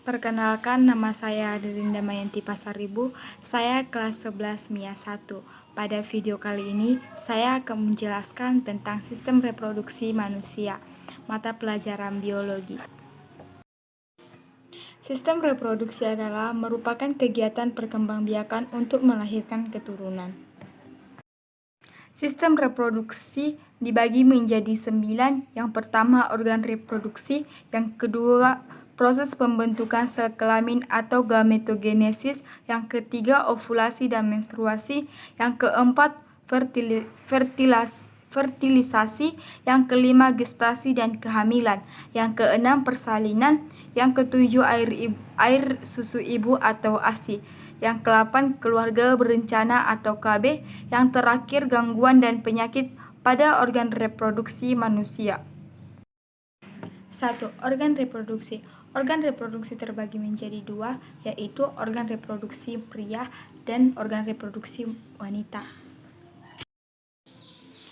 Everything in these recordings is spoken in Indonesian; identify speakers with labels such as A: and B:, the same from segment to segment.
A: Perkenalkan, nama saya Adrinda Mayanti Pasaribu. Saya kelas 11 MIA 1. Pada video kali ini, saya akan menjelaskan tentang sistem reproduksi manusia, mata pelajaran biologi. Sistem reproduksi adalah merupakan kegiatan perkembangbiakan untuk melahirkan keturunan. Sistem reproduksi dibagi menjadi 9. Yang pertama, organ reproduksi. Yang kedua, proses pembentukan sel kelamin atau gametogenesis. Yang ketiga, ovulasi dan menstruasi. Yang keempat, fertilisasi. Yang kelima, gestasi dan kehamilan. Yang keenam, persalinan. Yang ketujuh, air susu ibu atau ASI. Yang ke-8, keluarga berencana atau KB. Yang terakhir, gangguan dan penyakit pada organ reproduksi manusia. 1. Organ reproduksi. Organ reproduksi terbagi menjadi 2, yaitu organ reproduksi pria dan organ reproduksi wanita.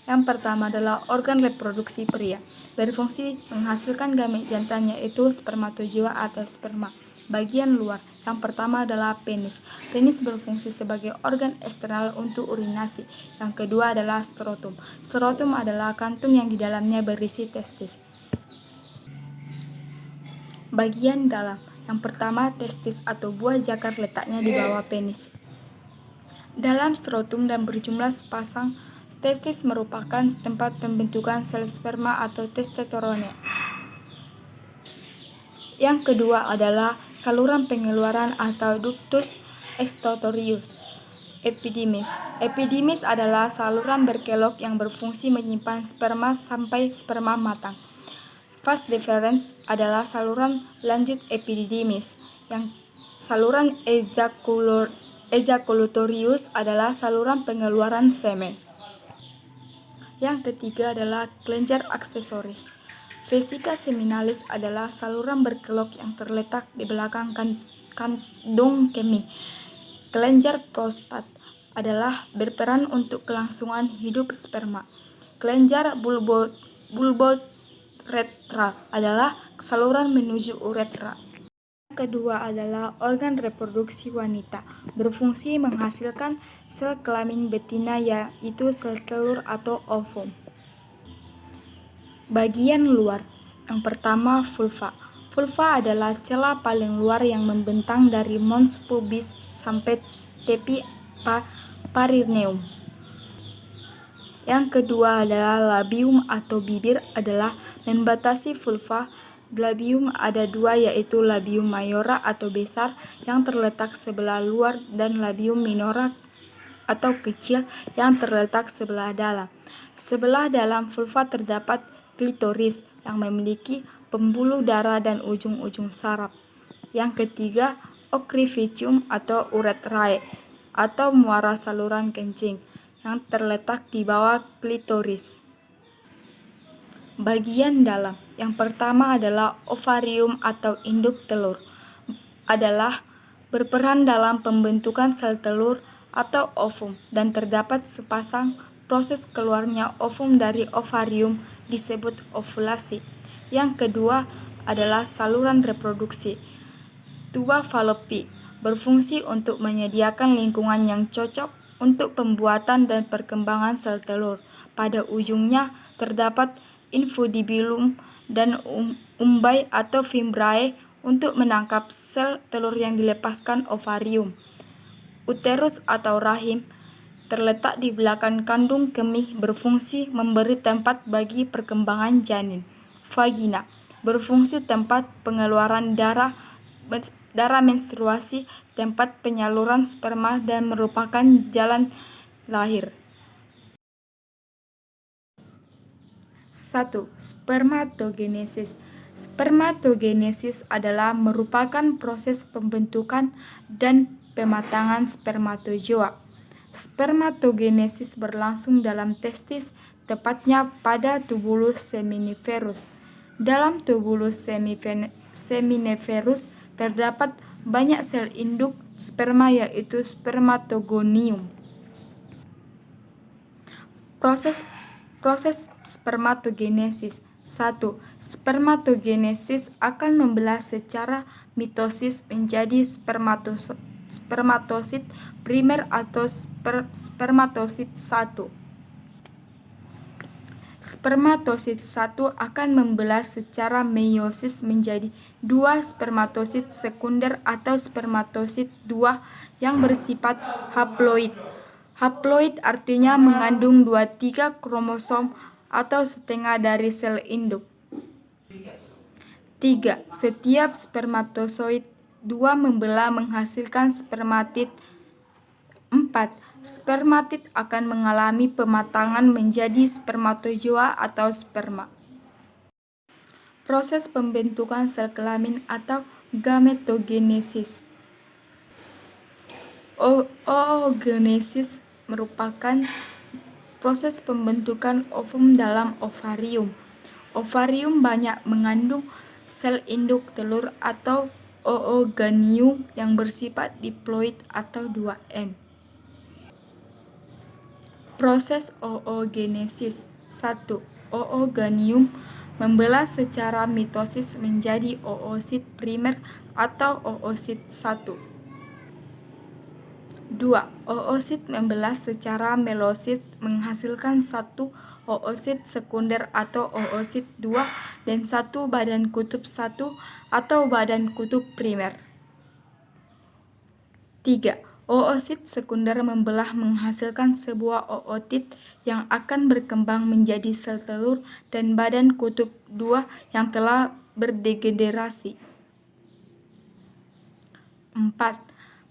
A: Yang pertama adalah organ reproduksi pria. Berfungsi menghasilkan gamet jantan, yaitu spermatozoa atau sperma. Bagian luar. Yang pertama adalah penis. Penis berfungsi sebagai organ eksternal untuk urinasi. Yang kedua adalah skrotum. Skrotum adalah kantung yang di dalamnya berisi testis. Bagian dalam. Yang pertama, testis atau buah jakar letaknya di bawah penis. Dalam skrotum dan berjumlah sepasang, testis merupakan tempat pembentukan sel sperma atau testosterone. Yang kedua adalah saluran pengeluaran atau ductus expelliarmus. Epididymis. Epididymis adalah saluran berkelok yang berfungsi menyimpan sperma sampai sperma matang. Vas deferens adalah saluran lanjut epididymis. Yang saluran ejaculatorius adalah saluran pengeluaran semen. Yang ketiga adalah kelenjar aksesoris. Vesica seminalis adalah saluran berkelok yang terletak di belakang kandung kemih. Kelenjar prostat adalah berperan untuk kelangsungan hidup sperma. Kelenjar bulbourethra adalah saluran menuju uretra. Yang kedua adalah organ reproduksi wanita. Berfungsi menghasilkan sel kelamin betina, yaitu sel telur atau ovum. Bagian luar. Yang pertama, vulva. Vulva adalah celah paling luar yang membentang dari mons pubis sampai tepi perineum. Yang kedua adalah labium atau bibir adalah membatasi vulva. Labium ada 2, yaitu labium majora atau besar yang terletak sebelah luar dan labium minora atau kecil yang terletak sebelah dalam. Sebelah dalam vulva terdapat klitoris yang memiliki pembuluh darah dan ujung-ujung saraf. Yang ketiga, ocrificium atau uretrae atau muara saluran kencing yang terletak di bawah klitoris. Bagian dalam. Yang pertama adalah ovarium atau induk telur. Adalah berperan dalam pembentukan sel telur atau ovum, dan terdapat sepasang proses keluarnya ovum dari ovarium disebut ovulasi. Yang kedua adalah saluran reproduksi. Tuba fallopi berfungsi untuk menyediakan lingkungan yang cocok untuk pembuatan dan perkembangan sel telur. Pada ujungnya terdapat infundibulum dan umbai atau fimbriae untuk menangkap sel telur yang dilepaskan ovarium. Uterus atau rahim terletak di belakang kandung kemih, berfungsi memberi tempat bagi perkembangan janin. Vagina berfungsi tempat pengeluaran darah menstruasi, tempat penyaluran sperma, dan merupakan jalan lahir. 1. Spermatogenesis. Spermatogenesis adalah merupakan proses pembentukan dan pematangan spermatozoa. Spermatogenesis berlangsung dalam testis, tepatnya pada tubulus seminiferus. Dalam tubulus seminiferus terdapat banyak sel induk sperma, yaitu spermatogonium. Proses spermatogenesis 1. Spermatogenesis akan membelah secara mitosis menjadi spermatosit primer atau spermatosit 1. Spermatosit 1 akan membelah secara meiosis menjadi 2 spermatosit sekunder atau spermatosit 2 yang bersifat haploid. Haploid artinya mengandung 23 kromosom atau setengah dari sel induk. 3. Setiap spermatozoid 2 membelah menghasilkan spermatid. 4. Spermatid akan mengalami pematangan menjadi spermatozoa atau sperma. Proses pembentukan sel kelamin atau gametogenesis. Oogenesis merupakan proses pembentukan ovum dalam ovarium. Ovarium banyak mengandung sel induk telur atau ooganium yang bersifat diploid atau 2N. Proses oogenesis. 1. Ooganium membelah secara mitosis menjadi oosit primer atau oosit 1. 2. Oosit membelah secara meiosis menghasilkan 1 oosit sekunder atau oosit 2 dan 1 badan kutub 1 atau badan kutub primer. 3. Oosit sekunder membelah menghasilkan sebuah ootit yang akan berkembang menjadi sel telur dan badan kutub 2 yang telah berdegenerasi. 4.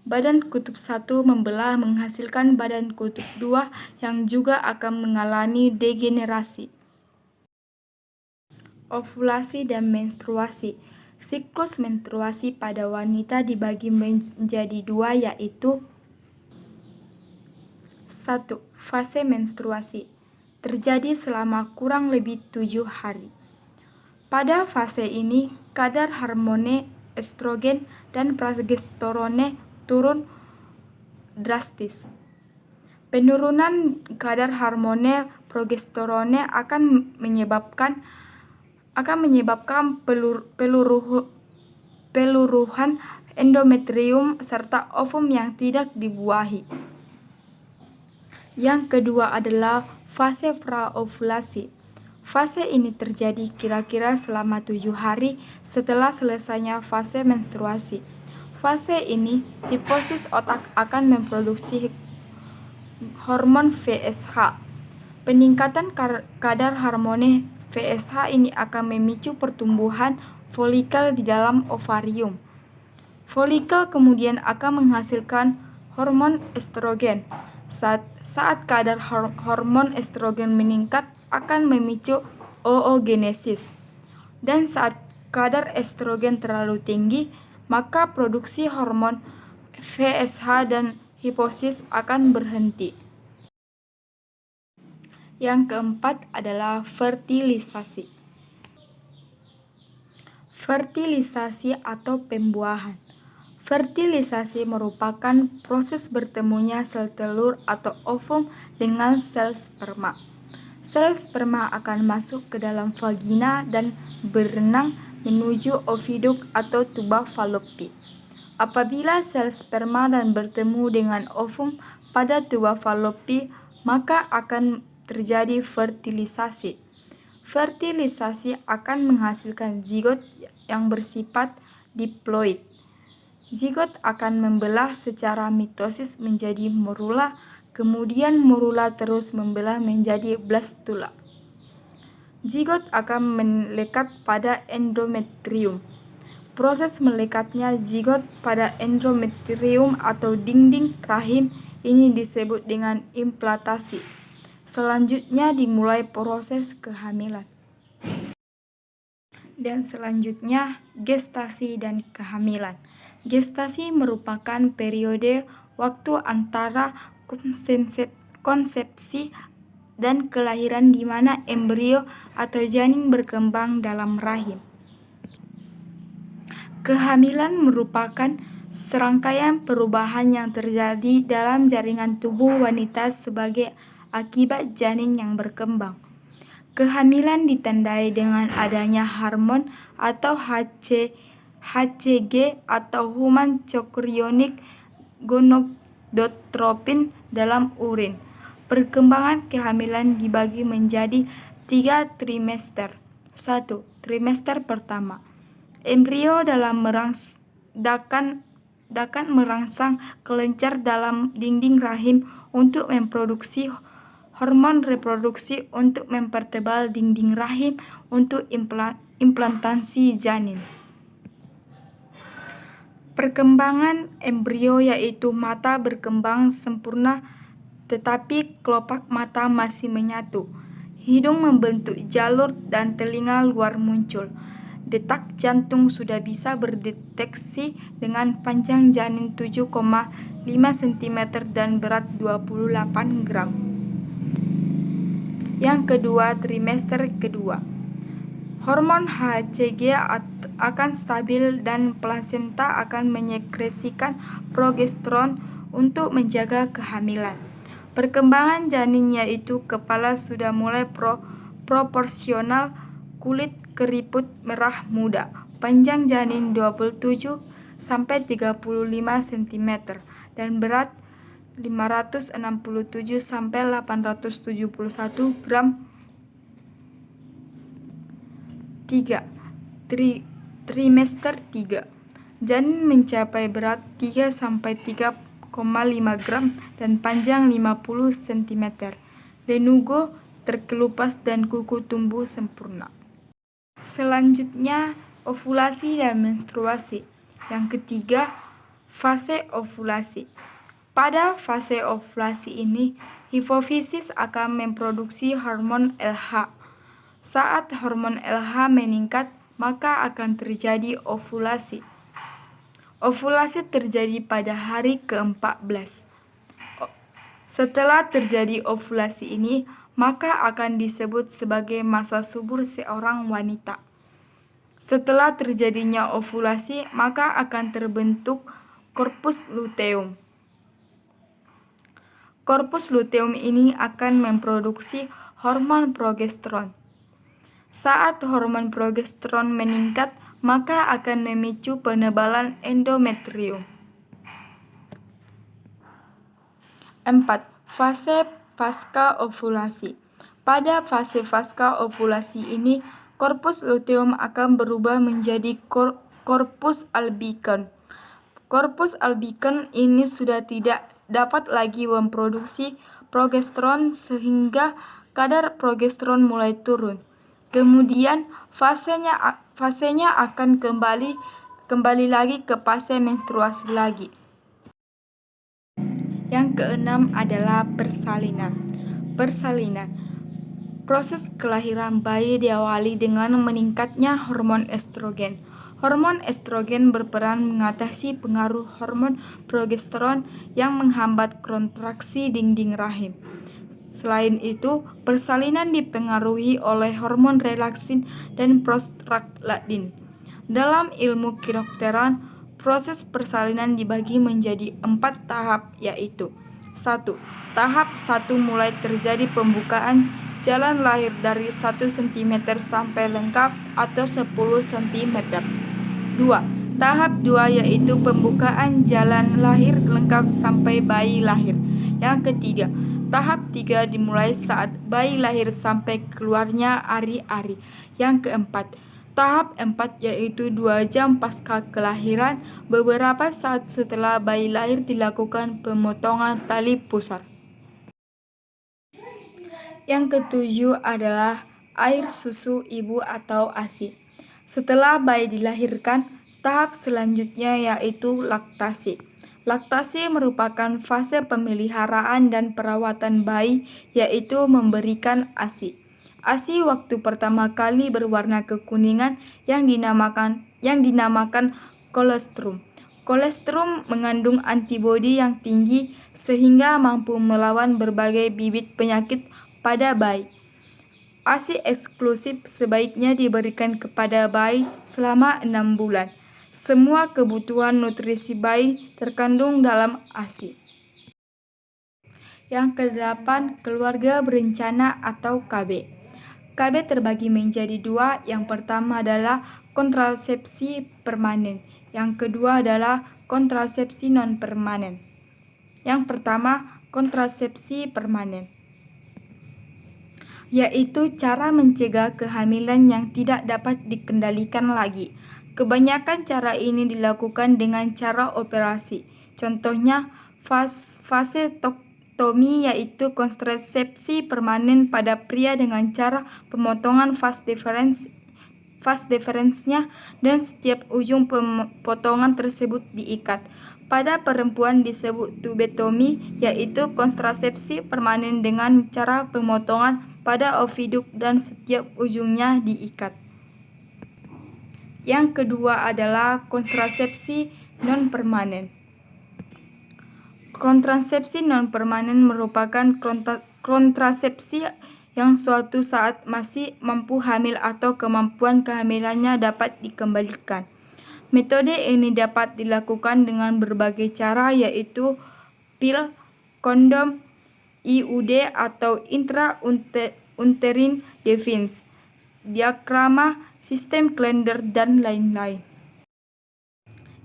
A: Badan kutub 1 membelah menghasilkan badan kutub 2 yang juga akan mengalami degenerasi. Ovulasi dan menstruasi. Siklus menstruasi pada wanita dibagi menjadi 2 yaitu 1. Fase menstruasi. Terjadi selama kurang lebih 7 hari. Pada fase ini, kadar hormon estrogen dan progesterone turun drastis. Penurunan kadar hormon progesterone akan menyebabkan peluruhan endometrium serta ovum yang tidak dibuahi. Yang kedua adalah fase praovulasi. Fase ini terjadi kira-kira selama 7 hari setelah selesainya fase menstruasi. Fase ini, hipofisis otak akan memproduksi hormon FSH. Peningkatan kadar hormon FSH ini akan memicu pertumbuhan folikel di dalam ovarium. Folikel kemudian akan menghasilkan hormon estrogen. Saat kadar hormon estrogen meningkat akan memicu oogenesis. Dan saat kadar estrogen terlalu tinggi, maka produksi hormon FSH dan hipofisis akan berhenti. Yang keempat adalah fertilisasi. Fertilisasi atau pembuahan. Fertilisasi merupakan proses bertemunya sel telur atau ovum dengan sel sperma. Sel sperma akan masuk ke dalam vagina dan berenang menuju oviduk atau tuba Fallopi. Apabila sel sperma dan bertemu dengan ovum pada tuba Fallopi, maka akan terjadi fertilisasi. Fertilisasi akan menghasilkan zigot yang bersifat diploid. Zigot akan membelah secara mitosis menjadi morula, kemudian morula terus membelah menjadi blastula. Zigot akan melekat pada endometrium. Proses melekatnya zigot pada endometrium atau dinding rahim ini disebut dengan implantasi. Selanjutnya dimulai proses kehamilan. Dan selanjutnya gestasi dan kehamilan. Gestasi merupakan periode waktu antara konsepsi dan kelahiran di mana embrio atau janin berkembang dalam rahim. Kehamilan merupakan serangkaian perubahan yang terjadi dalam jaringan tubuh wanita sebagai akibat janin yang berkembang. Kehamilan ditandai dengan adanya hormon atau HCG atau human chorionic gonadotropin dalam urin. Perkembangan kehamilan dibagi menjadi 3 trimester. 1. Trimester pertama. Embrio dalam merangsang kelenjar dalam dinding rahim untuk memproduksi hormon reproduksi untuk mempertebal dinding rahim untuk implantasi janin. Perkembangan embrio yaitu mata berkembang sempurna tetapi kelopak mata masih menyatu. Hidung membentuk jalur dan telinga luar muncul. Detak jantung sudah bisa berdeteksi dengan panjang janin 7,5 cm dan berat 28 gram. Yang kedua, trimester kedua. Hormon HCG akan stabil dan plasenta akan menyekresikan progesteron untuk menjaga kehamilan. Perkembangan janin yaitu kepala sudah mulai proporsional, kulit keriput merah muda, panjang janin 27 sampai 35 cm dan berat 567 sampai 871 gram. 3. Trimester 3. Janin mencapai berat 3 sampai 3,5 gram dan panjang 50 cm. Lenugo terkelupas dan kuku tumbuh sempurna. Selanjutnya, ovulasi dan menstruasi. Yang ketiga, fase ovulasi. Pada fase ovulasi ini, hipofisis akan memproduksi hormon LH. Saat hormon LH meningkat, maka akan terjadi ovulasi. Ovulasi terjadi pada hari ke-14. Setelah terjadi ovulasi ini, maka akan disebut sebagai masa subur seorang wanita. Setelah terjadinya ovulasi, maka akan terbentuk corpus luteum. Corpus luteum ini akan memproduksi hormon progesteron. Saat hormon progesteron meningkat, maka akan memicu penebalan endometrium. 4. Fase pasca ovulasi. Pada fase pasca ovulasi ini, corpus luteum akan berubah menjadi corpus albicans. Corpus albicans ini sudah tidak dapat lagi memproduksi progesteron sehingga kadar progesteron mulai turun. Kemudian fasenya akan kembali lagi ke fase menstruasi lagi. Yang keenam adalah persalinan. Proses kelahiran bayi diawali dengan meningkatnya hormon estrogen. Hormon estrogen berperan mengatasi pengaruh hormon progesteron yang menghambat kontraksi dinding rahim. Selain itu, persalinan dipengaruhi oleh hormon relaksin dan prostaglandin. Dalam ilmu kedokteran, proses persalinan dibagi menjadi 4 tahap, yaitu 1. Tahap 1 mulai terjadi pembukaan jalan lahir dari 1 cm sampai lengkap atau 10 cm. 2. Tahap 2 yaitu pembukaan jalan lahir lengkap sampai bayi lahir. Yang ketiga, tahap 3 dimulai saat bayi lahir sampai keluarnya ari-ari. Yang keempat, tahap 4 yaitu 2 jam pasca kelahiran, beberapa saat setelah bayi lahir dilakukan pemotongan tali pusar. Yang ketujuh adalah air susu ibu atau ASI. Setelah bayi dilahirkan, tahap selanjutnya yaitu laktasi. Laktasi merupakan fase pemeliharaan dan perawatan bayi, yaitu memberikan ASI. ASI waktu pertama kali berwarna kekuningan yang dinamakan kolostrum. Kolostrum mengandung antibodi yang tinggi sehingga mampu melawan berbagai bibit penyakit pada bayi. ASI eksklusif sebaiknya diberikan kepada bayi selama 6 bulan. Semua kebutuhan nutrisi bayi terkandung dalam ASI. Yang ke-8, keluarga berencana atau KB. KB terbagi menjadi dua. Yang pertama adalah kontrasepsi permanen. Yang kedua adalah kontrasepsi non-permanen. Yang pertama, kontrasepsi permanen, yaitu cara mencegah kehamilan yang tidak dapat dikendalikan lagi. Kebanyakan cara ini dilakukan dengan cara operasi. Contohnya, vasektomi yaitu kontrasepsi permanen pada pria dengan cara pemotongan vas deferensnya dan setiap ujung potongan tersebut diikat. Pada perempuan disebut tubektomi, yaitu kontrasepsi permanen dengan cara pemotongan pada oviduk dan setiap ujungnya diikat. Yang kedua adalah kontrasepsi non-permanen. Kontrasepsi non-permanen merupakan kontrasepsi yang suatu saat masih mampu hamil atau kemampuan kehamilannya dapat dikembalikan. Metode ini dapat dilakukan dengan berbagai cara, yaitu pil, kondom, IUD atau intrauterine device, diafragma, sistem Clender, dan lain-lain.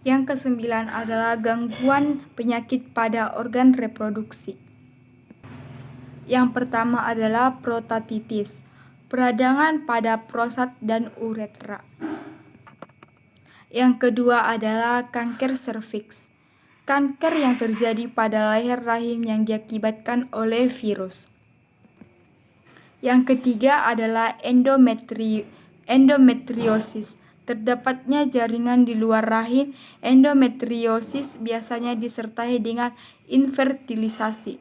A: Yang kesembilan adalah gangguan penyakit pada organ reproduksi. Yang pertama adalah prostatitis, peradangan pada prostat dan uretra. Yang kedua adalah kanker serviks, kanker yang terjadi pada leher rahim yang diakibatkan oleh virus. Yang ketiga adalah endometriosis, terdapatnya jaringan di luar rahim. Endometriosis biasanya disertai dengan infertilisasi.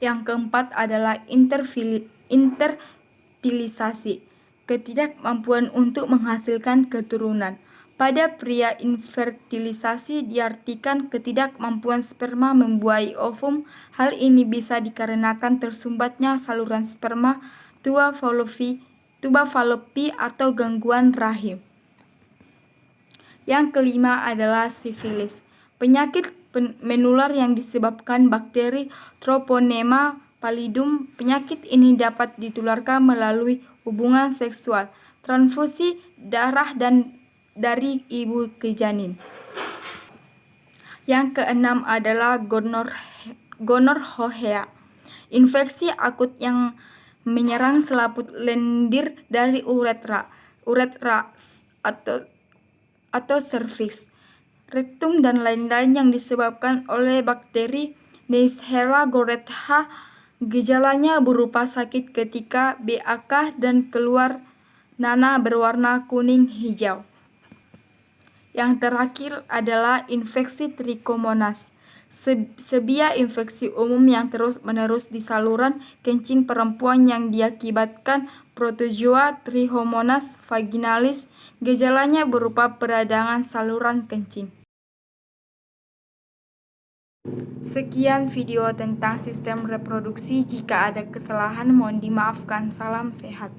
A: Yang keempat adalah infertilisasi, ketidakmampuan untuk menghasilkan keturunan. Pada pria, infertilisasi diartikan ketidakmampuan sperma membuahi ovum. Hal ini bisa dikarenakan tersumbatnya saluran sperma, tuba falopi atau gangguan rahim. Yang kelima adalah sifilis, penyakit menular yang disebabkan bakteri Treponema pallidum. Penyakit ini dapat ditularkan melalui hubungan seksual, transfusi darah, dan dari ibu ke janin. Yang keenam adalah gonorrhea, infeksi akut yang menyerang selaput lendir dari uretra atau serviks, rektum, dan lain-lain yang disebabkan oleh bakteri Neisseria gonorrhoeae. Gejalanya berupa sakit ketika BAK dan keluar nanah berwarna kuning hijau. Yang terakhir adalah infeksi Trichomonas, sebuah infeksi umum yang terus-menerus di saluran kencing perempuan yang diakibatkan Protozoa Trichomonas vaginalis. Gejalanya berupa peradangan saluran kencing. Sekian video tentang sistem reproduksi. Jika ada kesalahan mohon dimaafkan. Salam sehat.